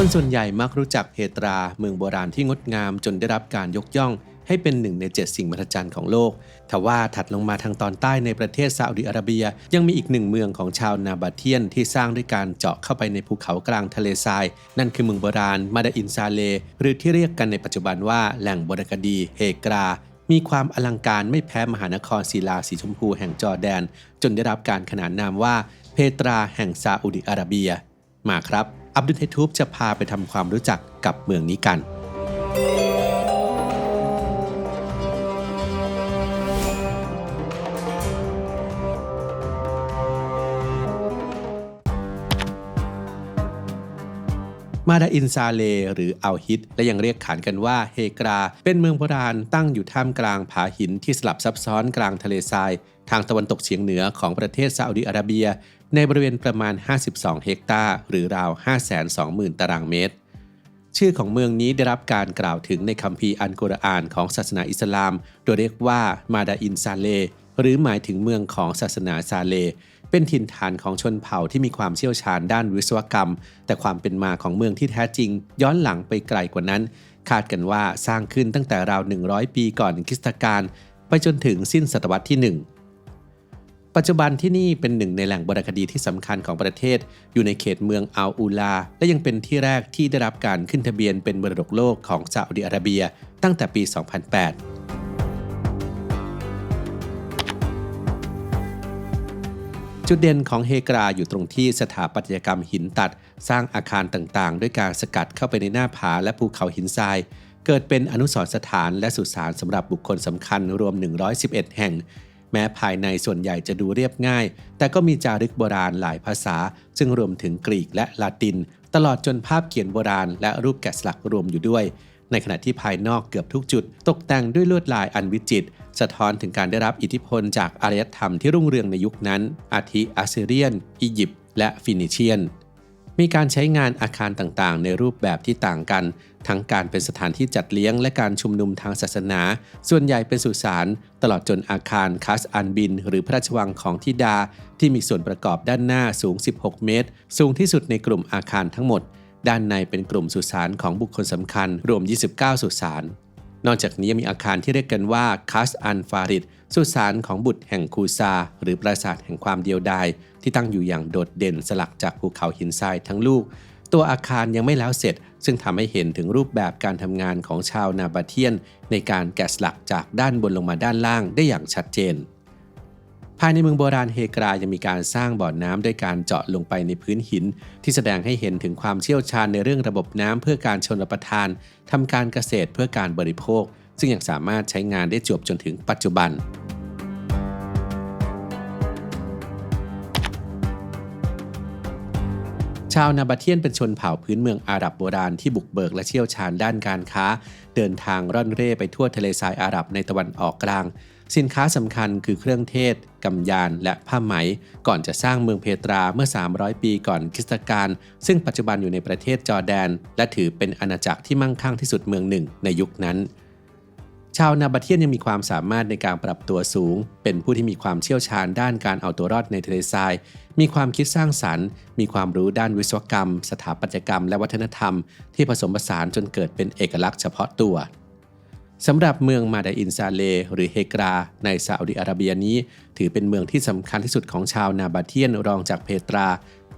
คนส่วนใหญ่มักรู้จักเพตราเมืองโบราณที่งดงามจนได้รับการยกย่องให้เป็นหนึ่งใน7สิ่งมหัศจรรย์ของโลกทว่าถัดลงมาทางตอนใต้ในประเทศซาอุดิอาระเบียยังมีอีกหนึ่งเมืองของชาวนาบาเทียนที่สร้างด้วยการเจาะเข้าไปในภูเขากลางทะเลทรายนั่นคือเมืองโบราณมาดาอินซาเลหรือที่เรียกกันในปัจจุบันว่าแหล่งโบราณคดีเฮกรามีความอลังการไม่แพ้มหานครศิลาสีชมพูแห่งจอร์แดนจนได้รับการขนานนามว่าเพตราแห่งซาอุดิอาระเบียมาครับอับดุลไฮทูบจะพาไปทำความรู้จักกับเมืองนี้กันมาดาอินซาเลหรืออัลฮิดและยังเรียกขานกันว่าเฮกราเป็นเมืองโบราณตั้งอยู่ท่ามกลางผาหินที่สลับซับซ้อนกลางทะเลทรายทางตะวันตกเฉียงเหนือของประเทศซาอุดิอาระเบียในบริเวณประมาณ52เฮกตาร์หรือราว 520,000 ตารางเมตรชื่อของเมืองนี้ได้รับการกล่าวถึงในคัมภีร์อัลกุรอานของศาสนาอิสลามโดยเรียกว่ามาดาอินซาเลหรือหมายถึงเมืองของศาสนาซาเลเป็นถิ่นฐานของชนเผ่าที่มีความเชี่ยวชาญด้านวิศวกรรมแต่ความเป็นมาของเมืองที่แท้จริงย้อนหลังไปไกลกว่านั้นคาดกันว่าสร้างขึ้นตั้งแต่ราว100ปีก่อนคริสตกาลไปจนถึงสิ้นศตวรรษที่1ปัจจุบันที่นี่เป็นหนึ่งในแหล่งโบราณคดีที่สำคัญของประเทศอยู่ในเขตเมืองอัลอูลาและยังเป็นที่แรกที่ได้รับการขึ้นทะเบียนเป็นมรดกโลกของซาอุดิอาระเบียตั้งแต่ปี 2008จุดเด่นของเฮกราอยู่ตรงที่สถาปัตยกรรมหินตัดสร้างอาคารต่างๆด้วยการสกัดเข้าไปในหน้าผาและภูเขาหินทรายเกิดเป็นอนุสรณ์สถานและสุสานสำหรับบุคคลสำคัญรวม111แห่งแม้ภายในส่วนใหญ่จะดูเรียบง่ายแต่ก็มีจารึกโบราณหลายภาษาซึ่งรวมถึงกรีกและลาตินตลอดจนภาพเขียนโบราณและรูปแกะสลักรวมอยู่ด้วยในขณะที่ภายนอกเกือบทุกจุดตกแต่งด้วยลวดลายอันวิจิตรสะท้อนถึงการได้รับอิทธิพลจากอารยธรรมที่รุ่งเรืองในยุคนั้นอาทิอัสซีเรียนอียิปต์และฟินิเชียนมีการใช้งานอาคารต่างๆในรูปแบบที่ต่างกันทั้งการเป็นสถานที่จัดเลี้ยงและการชุมนุมทางศาสนาส่วนใหญ่เป็นสุสานตลอดจนอาคารคัสอันบินหรือพระราชวังของธิดาที่มีส่วนประกอบด้านหน้าสูง16เมตรสูงที่สุดในกลุ่มอาคารทั้งหมดด้านในเป็นกลุ่มสุสานของบุคคลสำคัญรวม29สุสานนอกจากนี้ยังมีอาคารที่เรียกกันว่าคัสอันฟาริดสุสานของบุตรแห่งคูซาหรือปราสาทแห่งความเดียวดายที่ตั้งอยู่อย่างโดดเด่นสลักจากภูเขาหินทรายทั้งลูกตัวอาคารยังไม่แล้วเสร็จซึ่งทำให้เห็นถึงรูปแบบการทำงานของชาวนาบาเทียนในการแกะสลักจากด้านบนลงมาด้านล่างได้อย่างชัดเจนภายในเมืองโบราณเฮกรายังมีการสร้างบ่อน้ำด้วยการเจาะลงไปในพื้นหินที่แสดงให้เห็นถึงความเชี่ยวชาญในเรื่องระบบน้ำเพื่อการชลประทานทำการเกษตรเพื่อการบริโภคซึ่งยังสามารถใช้งานได้จบจนถึงปัจจุบันชาวนาบาเทียนเป็นชนเผ่าพื้นเมืองอาหรับโบราณที่บุกเบิกและเชี่ยวชาญด้านการค้าเดินทางร่อนเร่ไปทั่วทะเลทรายอาหรับในตะวันออกกลางสินค้าสำคัญคือเครื่องเทศกำยานและผ้าไหมก่อนจะสร้างเมืองเพตราเมื่อ300ปีก่อนคริสตกาลซึ่งปัจจุบันอยู่ในประเทศจอร์แดนและถือเป็นอาณาจักรที่มั่งคั่งที่สุดเมืองหนึ่งในยุคนั้นชาวนาบาเทียนยังมีความสามารถในการปรับตัวสูงเป็นผู้ที่มีความเชี่ยวชาญด้านการเอาตัวรอดในทะเลทรายมีความคิดสร้างสรรค์มีความรู้ด้านวิศวกรรมสถาปัตยกรรมและวัฒนธรรมที่ผสมผสานจนเกิดเป็นเอกลักษณ์เฉพาะตัวสำหรับเมืองมาดาอินซาเลหรือเฮกราในซาอุดิอาระเบียนี้ถือเป็นเมืองที่สำคัญที่สุดของชาวนาบาเทียนรองจากเพตรา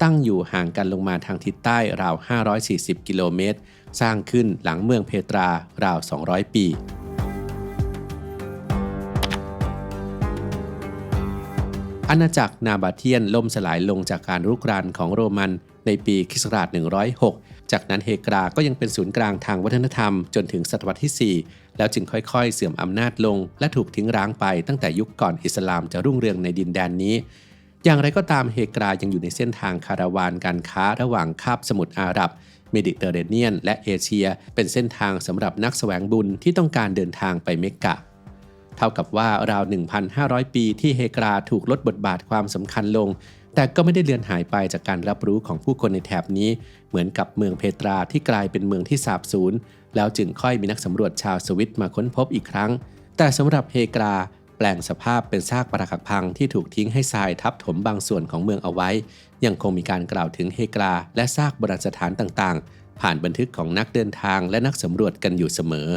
ตั้งอยู่ห่างกันลงมาทางทิศใต้ราว540กิโลเมตรสร้างขึ้นหลังเมืองเพตราราว200ปีอาณาจักรนาบาเทียนล่มสลายลงจากการรุกรานของโรมันในปีค.ศ. 106จากนั้นเฮกราก็ยังเป็นศูนย์กลางทางวัฒนธรรมจนถึงศตวรรษที่4แล้วจึงค่อยๆเสื่อมอำนาจลงและถูกทิ้งร้างไปตั้งแต่ยุคก่อนอิสลามจะรุ่งเรืองในดินแดนนี้อย่างไรก็ตามเฮกรายังอยู่ในเส้นทางคาราวานการค้าระหว่างคาบสมุทรอาหรับเมดิเตอร์เรเนียนและเอเชียเป็นเส้นทางสำหรับนักแสวงบุญที่ต้องการเดินทางไปเมกกะเท่ากับว่าราว 1,500 ปีที่เฮกราถูกลดบทบาทความสำคัญลงแต่ก็ไม่ได้เลือนหายไปจากการรับรู้ของผู้คนในแถบนี้เหมือนกับเมืองเพตราที่กลายเป็นเมืองที่สาบสูญแล้วจึงค่อยมีนักสำรวจชาวสวิตมาค้นพบอีกครั้งแต่สำหรับเฮกราแป ลงสภาพเป็นซากปรักหักพังที่ถูกทิ้งให้ทรายทับถมบางส่วนของเมืองเอาไว้ยังคงมีการกล่าวถึงเฮกราและซากโบราณสถานต่างๆผ่านบันทึกของนักเดินทางและนักสำรวจกันอยู่เสมอ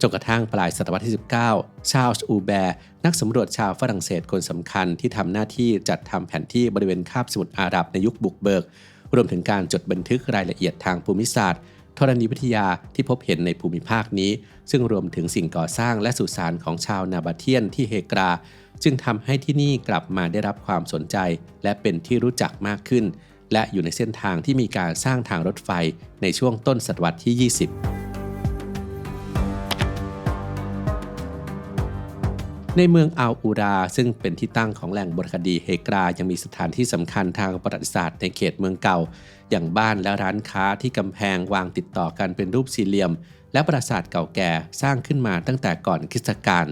จนกระทั่งปลายศตวรรษที่ 19 ชาร์ลส์ อูแบร์นักสำรวจชาวฝรั่งเศสคนสำคัญที่ทำหน้าที่จัดทำแผนที่บริเวณคาบสมุทรอาหรับในยุคบุกเบิกรวมถึงการจดบันทึกรายละเอียดทางภูมิศาสตร์ธรณีวิทยาที่พบเห็นในภูมิภาคนี้ซึ่งรวมถึงสิ่งก่อสร้างและสุสานของชาวนาบาเทียนที่เฮกราจึงทำให้ที่นี่กลับมาได้รับความสนใจและเป็นที่รู้จักมากขึ้นและอยู่ในเส้นทางที่มีการสร้างทางรถไฟในช่วงต้นศตวรรษที่ 20ในเมืองอัลอูราซึ่งเป็นที่ตั้งของแหล่งโบราณคดีเฮกรายังมีสถานที่สำคัญทางประวัติศาสตร์ในเขตเมืองเก่าอย่างบ้านและร้านค้าที่กำแพงวางติดต่อกันเป็นรูปสี่เหลี่ยมและปราสาทเก่าแก่สร้างขึ้นมาตั้งแต่ก่อนคริสตกาล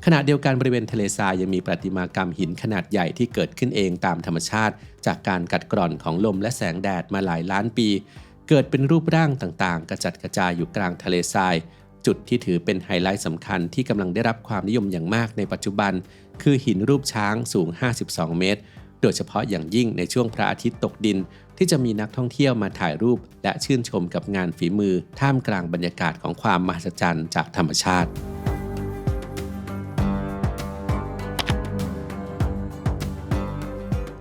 ขณะเดียวกันบริเวณทะเลทรายยังมีประติมากรรมหินขนาดใหญ่ที่เกิดขึ้นเองตามธรรมชาติจากการกัดกร่อนของลมและแสงแดดมาหลายล้านปีเกิดเป็นรูปร่างต่างๆกระจัดกระจายอยู่กลางทะเลทรายจุดที่ถือเป็นไฮไลท์สำคัญที่กำลังได้รับความนิยมอย่างมากในปัจจุบันคือหินรูปช้างสูง52 เมตรโดยเฉพาะอย่างยิ่งในช่วงพระอาทิตย์ตกดินที่จะมีนักท่องเที่ยวมาถ่ายรูปและชื่นชมกับงานฝีมือท่ามกลางบรรยากาศของความมหัศจรรย์จากธรรมชาติ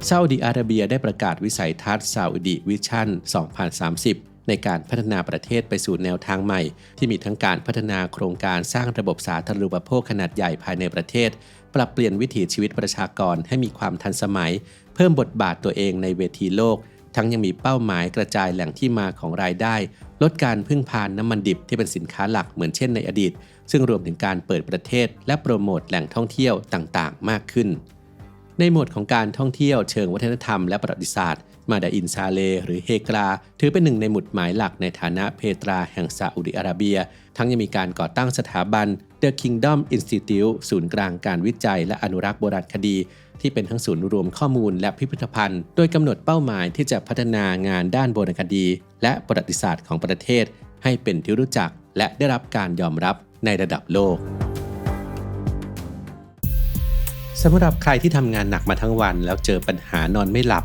ซาอุดิอาระเบียได้ประกาศวิสัยทัศน์ซาอุดิวิชั่น 2030 ในการพัฒนาประเทศไปสู่แนวทางใหม่ที่มีทั้งการพัฒนาโครงการสร้างระบบสาธารณูปโภคขนาดใหญ่ภายในประเทศปรับเปลี่ยนวิถีชีวิตประชากรให้มีความทันสมัยเพิ่มบทบาทตัวเองในเวทีโลกทั้งยังมีเป้าหมายกระจายแหล่งที่มาของรายได้ลดการพึ่งพาน้ำมันดิบที่เป็นสินค้าหลักเหมือนเช่นในอดีตซึ่งรวมถึงการเปิดประเทศและโปรโมทแหล่งท่องเที่ยวต่างๆมากขึ้นในหมวดของการท่องเที่ยวเชิงวัฒนธรรมและประวัติศาสตร์มาดาอินซาเลหรือเฮกราถือเป็นหนึ่งในหมุดหมายหลักในฐานะเพตราแห่งซาอุดิอาระเบียทั้งยังมีการก่อตั้งสถาบัน The Kingdom Institute ศูนย์กลางการวิจัยและอนุรักษ์โบราณคดีที่เป็นทั้งศูนย์รวมข้อมูลและพิพิธภัณฑ์โดยกำหนดเป้าหมายที่จะพัฒนางานด้านโบราณคดีและประวัติศาสตร์ของประเทศให้เป็นที่รู้จักและได้รับการยอมรับในระดับโลกสำหรับใครที่ทำงานหนักมาทั้งวันแล้วเจอปัญหานอนไม่หลับ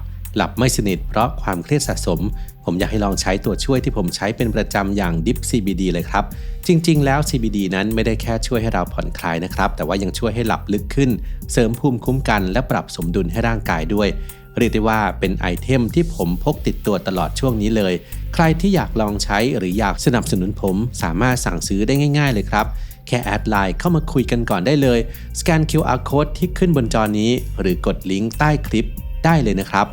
ไม่สนิทเพราะความเครียดสะสมผมอยากให้ลองใช้ตัวช่วยที่ผมใช้เป็นประจำอย่าง Dip CBD เลยครับจริงๆแล้ว CBD นั้นไม่ได้แค่ช่วยให้เราผ่อนคลายนะครับแต่ว่ายังช่วยให้หลับลึกขึ้นเสริมภูมิคุ้มกันและปรับสมดุลให้ร่างกายด้วยเรียกได้ว่าเป็นไอเทมที่ผมพกติดตัวตลอดช่วงนี้เลยใครที่อยากลองใช้หรืออยากสนับสนุนผมสามารถสั่งซื้อได้ง่ายๆเลยครับแค่แอดไลน์เข้ามาคุยกันก่อนได้เลยสแกน QR Code ที่ขึ้นบนจอนี้หรือกดลิงก์ใต้คลิปได้เลยนะครับ